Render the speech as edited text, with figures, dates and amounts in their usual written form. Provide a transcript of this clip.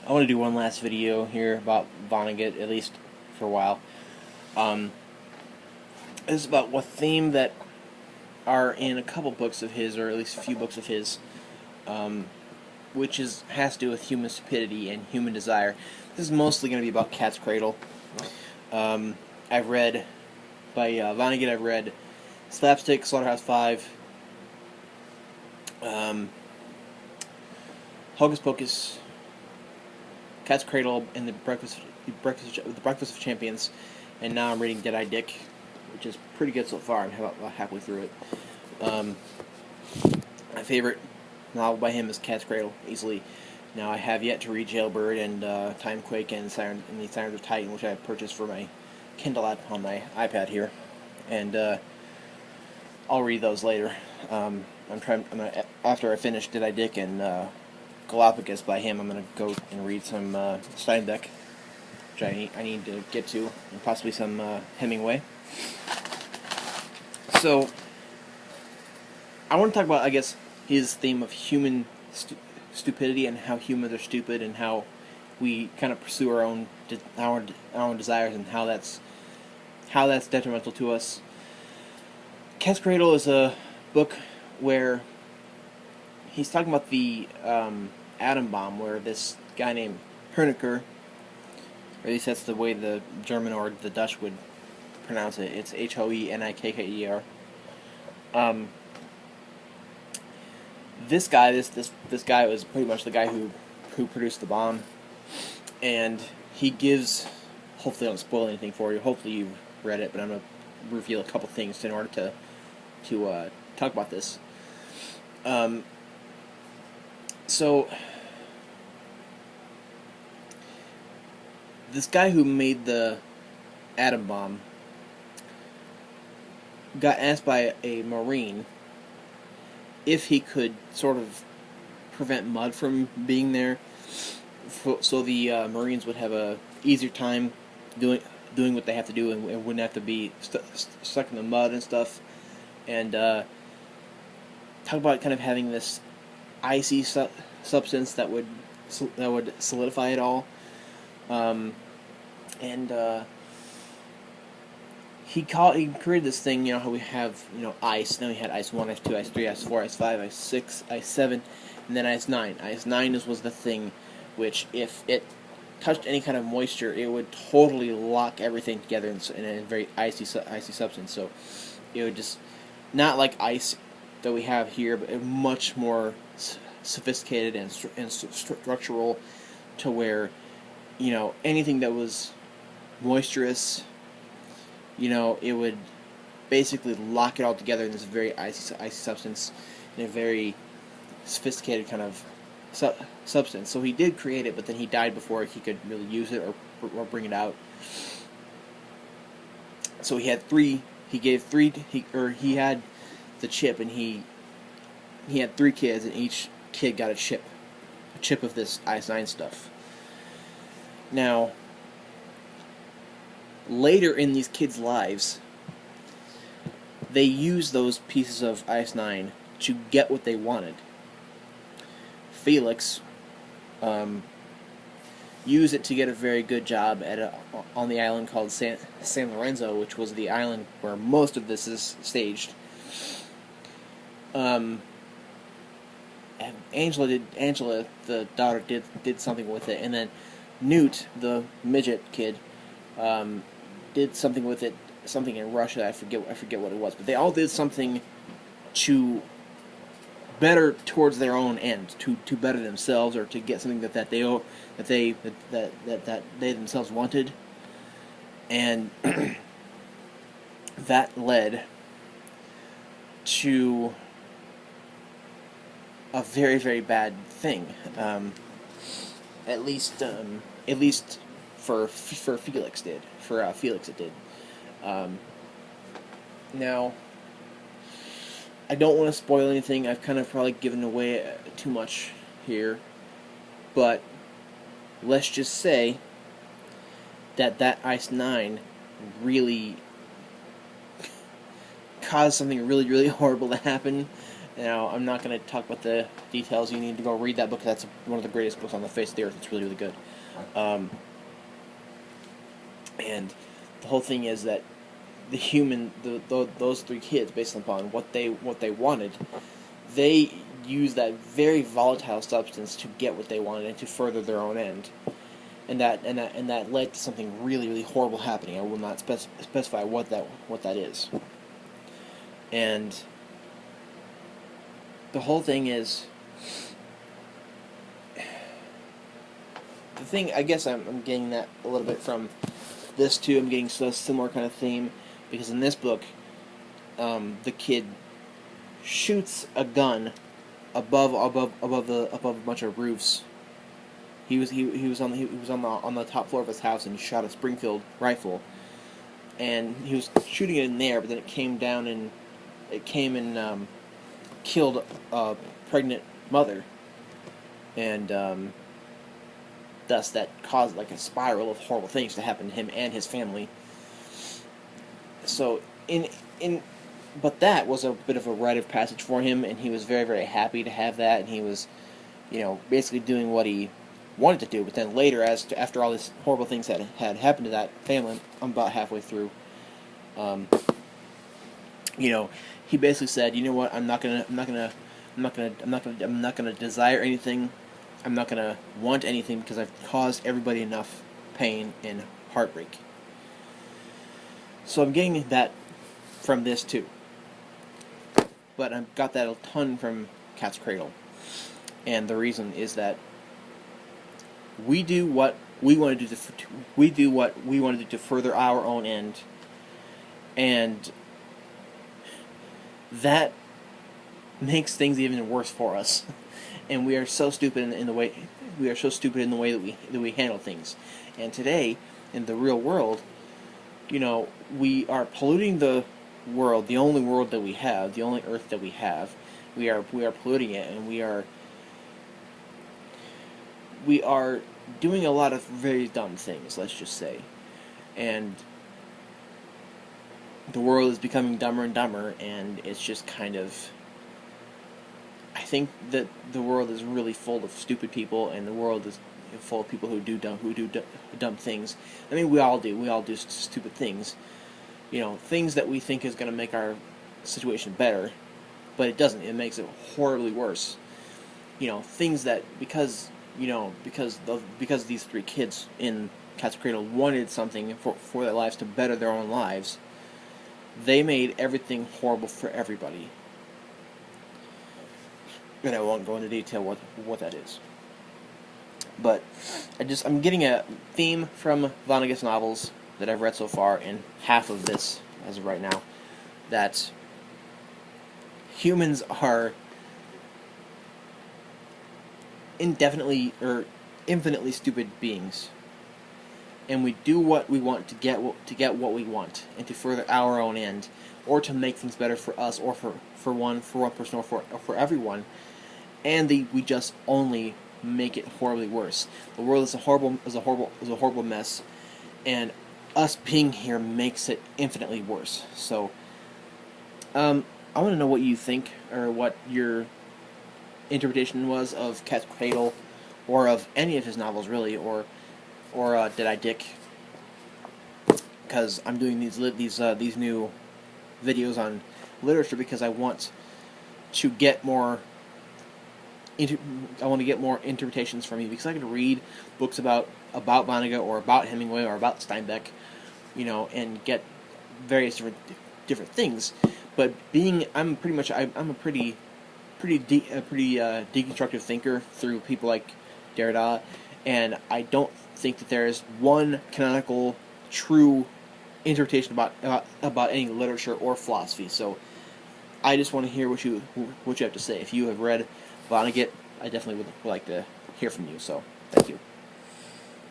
I want to do one last video here about Vonnegut, at least for a while. Um, it's about a theme that are in a couple books of his, or at least a few books of his, um, which has to do with human stupidity and human desire. This is mostly going to be about Cat's Cradle. I've read, by Vonnegut, I've read Slapstick, Slaughterhouse-Five, Hocus Pocus, Cat's Cradle, and the Breakfast of Champions, and now I'm reading Dead-Eye Dick, which is pretty good so far. I'm about halfway through it. My favorite novel by him is Cat's Cradle, easily. Now I have yet to read Jailbird and Timequake and the Sirens of Titan, which I purchased for my Kindle app on my iPad here, and I'll read those later. After I finish Did I Dick and Galapagos by him, I'm gonna go and read some Steinbeck, which I need to get to, and possibly some Hemingway. So I want to talk about, I guess, his theme of human stupidity and how humans are stupid and how we kind of pursue our own desires and how that's detrimental to us. Cat's Cradle is a book where he's talking about the atom bomb, where this guy named Honecker, or at least that's the way the German or the Dutch would pronounce it. It's Hoennikker. This guy was pretty much the guy who produced the bomb, and he gives. Hopefully, I don't spoil anything for you. Hopefully, you've read it, but I'm gonna reveal a couple things in order to talk about this. So this guy who made the atom bomb got asked by a Marine if he could sort of prevent mud from being there, so the Marines would have a easier time doing what they have to do, and wouldn't have to be stuck in the mud and stuff. And talk about kind of having this icy substance that would solidify it all. He created this thing, how we have, ice. Then we had ice 1, ice 2, ice 3, ice 4, ice 5, ice 6, ice 7, and then ice 9. Ice 9 was the thing which, if it touched any kind of moisture, it would totally lock everything together in a very icy substance. So it would just, not like ice that we have here, but much more sophisticated and structural, to where, anything that was moisturous, it would basically lock it all together in this very icy substance, in a very sophisticated kind of substance. So he did create it, but then he died before he could really use it or bring it out. So he had three. He had the chip, and he had 3 kids, and each kid got a chip of this Ice 9 stuff. Now, later in these kids' lives, they used those pieces of Ice 9 to get what they wanted. Felix used it to get a very good job on the island called San Lorenzo, which was the island where most of this is staged. Angela, the daughter, did something with it, and then Newt, the midget kid, did something with it, something in Russia. I forget what it was, but they all did something to better towards their own end, to better themselves, or to get something that they themselves wanted, and that led to a very, very bad thing. At least for Felix did. For Felix it did. Now, I don't want to spoil anything. I've kind of probably given away too much here, but let's just say that Ice 9 really caused something really, really horrible to happen Now, I'm not going to talk about the details. You need to go read that book. That's one of the greatest books on the face of the earth. It's really, really good. And the whole thing is that those three kids, based upon what they wanted, they used that very volatile substance to get what they wanted and to further their own end. And that led to something really, really horrible happening. I will not specify what that is. And the whole thing is, the thing, I guess I'm getting that a little bit from this too. I'm getting a similar kind of theme, because in this book, the kid shoots a gun above a bunch of roofs. He was on the top floor of his house, and he shot a Springfield rifle, and he was shooting it in there, but then it came down and killed a pregnant mother, and thus that caused like a spiral of horrible things to happen to him and his family. So but that was a bit of a rite of passage for him, and he was very, very happy to have that, and he was, basically doing what he wanted to do. But then later, after all these horrible things had happened to that family, I'm about halfway through. He basically said, "You know what? I'm not gonna desire anything. I'm not gonna want anything, because I've caused everybody enough pain and heartbreak." So I'm getting that from this too. But I've got that a ton from Cat's Cradle. And the reason is that we do what we want to do to further our own end, and that makes things even worse for us. And we are so stupid in the way that we handle things. And today, in the real world, we are polluting the world, the only world that we have, the only earth that we have. We are polluting it, and we are doing a lot of very dumb things, let's just say. And the world is becoming dumber and dumber, and it's just kind of, I think that the world is really full of stupid people, and the world is full of people who do dumb things. I mean, we all do stupid things. Things that we think is going to make our situation better, but it doesn't. It makes it horribly worse. Things that because these three kids in Cat's Cradle wanted something for their lives to better their own lives, they made everything horrible for everybody. And I won't go into detail what that is. But I'm getting a theme from Vonnegut's novels that I've read so far, in half of this as of right now, that humans are indefinitely or infinitely stupid beings, and we do what we want to get what we want, and to further our own end, or to make things better for us, or for one person, or for everyone, and we just only make it horribly worse. The world is a horrible mess, and us being here makes it infinitely worse. So, I want to know what you think, or what your interpretation was of Cat's Cradle, or of any of his novels, really, or Did I Dick? Because I'm doing these new videos on literature because I want to get more. I want to get more interpretations from you, because I could read books about Vonnegut, or about Hemingway, or about Steinbeck, and get various different things. But I'm a pretty deconstructive thinker through people like Derrida, and I don't think that there is one canonical true interpretation about any literature or philosophy. So I just want to hear what you have to say. If you have read Vonnegut, I definitely would like to hear from you. So thank you.